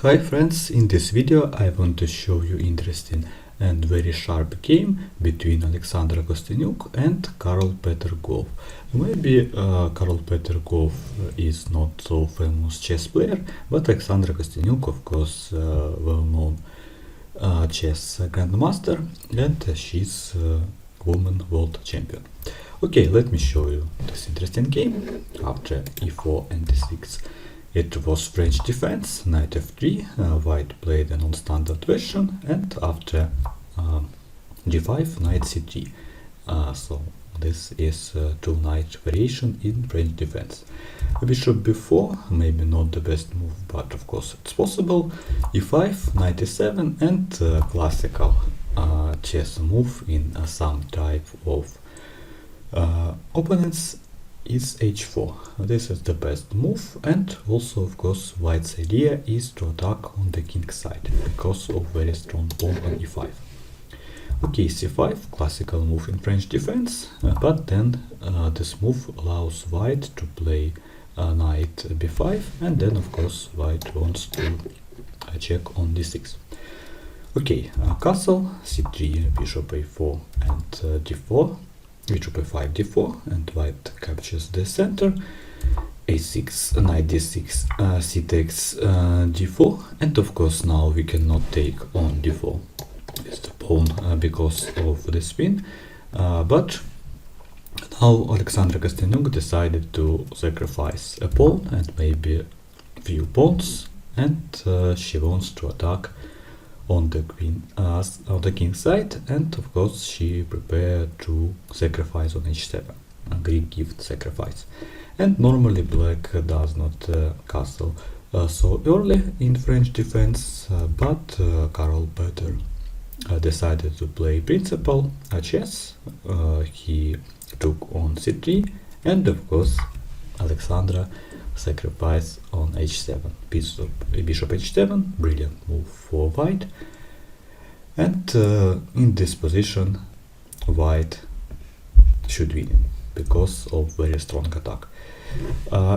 Hi friends, in this video I want to show you interesting and very sharp game between Alexandra Kosteniuk and Karol Peter Gouw. Maybe Karol Peter Gouw is not so famous chess player, but Alexandra Kosteniuk, of course, well-known chess grandmaster, and she's woman world champion. Okay, let me show you this interesting game. After e4 and d6, it was French defense, knight f3, white played a non-standard version, and after g5, knight c3. So this is two knight variation in French defense. Bishop b4, maybe not the best move, but of course it's possible. e5, knight e7, and classical chess move in some type of opponents is h4. This is the best move, and also of course white's idea is to attack on the king side because of very strong pawn on e5. Okay, c5, classical move in French defense, but then this move allows white to play knight b5, and then of course white wants to check on d6. Okay, castle, c3, bishop a4 and d4, bishop a5, d4, and white captures the center, a6, knight d6, c takes d4, and of course now we cannot take on d4 with the pawn because of the spin, but now Alexandra Kosteniuk decided to sacrifice a pawn and maybe a few pawns, and she wants to attack on the on the king side, and of course she prepared to sacrifice on h7, a Greek gift sacrifice. And normally black does not castle so early in French defense, but Karol Peter decided to play principal chess. He took on c3, and of course Alexandra sacrifice on h7, bishop h7, brilliant move for white, and in this position white should win because of very strong attack.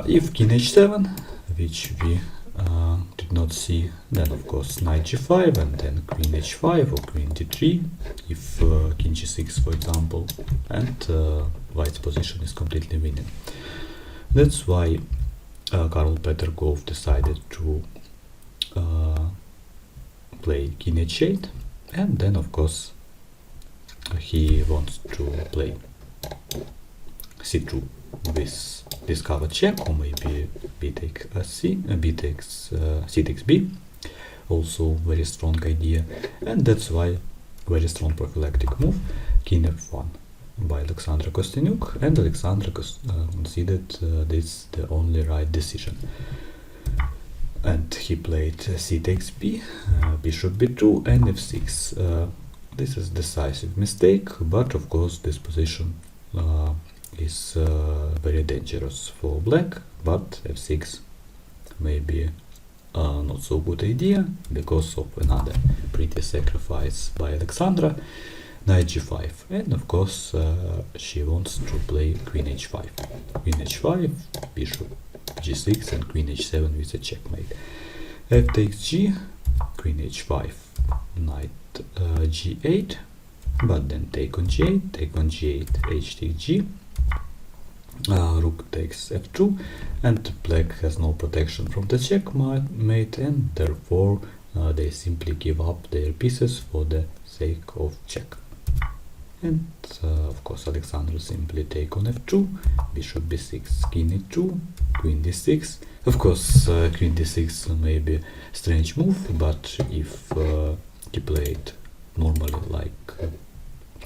If king h7, which we did not see, then of course knight g5 and then queen h5 or queen d3, if king g6 for example, and white's position is completely winning. That's why Karol Peter Gouw decided to play king h8, and then of course he wants to play c2 with discovered check, or maybe b takes c, c takes b, also very strong idea, and that's why very strong prophylactic move, king f1 by Alexandra Kosteniuk, and Alexandra considered this the only right decision. And he played c takes b, bishop b2 and f6. This is decisive mistake, but of course this position is very dangerous for black, but f6 may be not so good idea because of another pretty sacrifice by Alexandra, knight g5, and of course she wants to play queen h5, bishop g6 and queen h7 with a checkmate. F takes g, queen h5, knight g8, but then take on g8, h takes g, rook takes f2, and black has no protection from the checkmate, and therefore they simply give up their pieces for the sake of check. And of course Alexandra simply take on f2, bishop b6, king e2, queen d6. Of course queen d6 may be strange move, but if he played normally like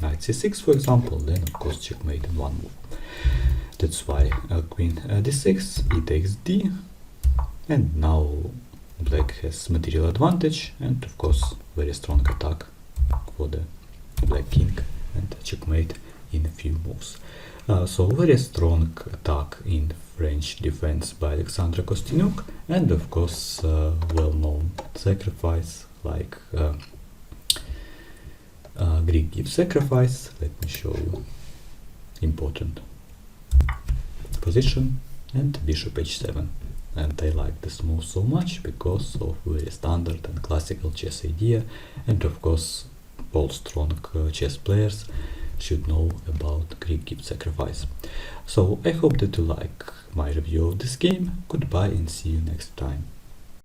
knight c6 for example, then of course checkmate in one move. That's why queen d6, e takes d, and now black has material advantage, and of course very strong attack for the black king, and checkmate in a few moves. So very strong attack in French defense by Alexandra Kosteniuk, and of course well-known sacrifice like Greek gift sacrifice. Let me show you important position, and bishop h7, and I like this move so much because of very standard and classical chess idea, and of course all strong chess players should know about Greek gift sacrifice. So I hope that you like my review of this game. Goodbye and see you next time.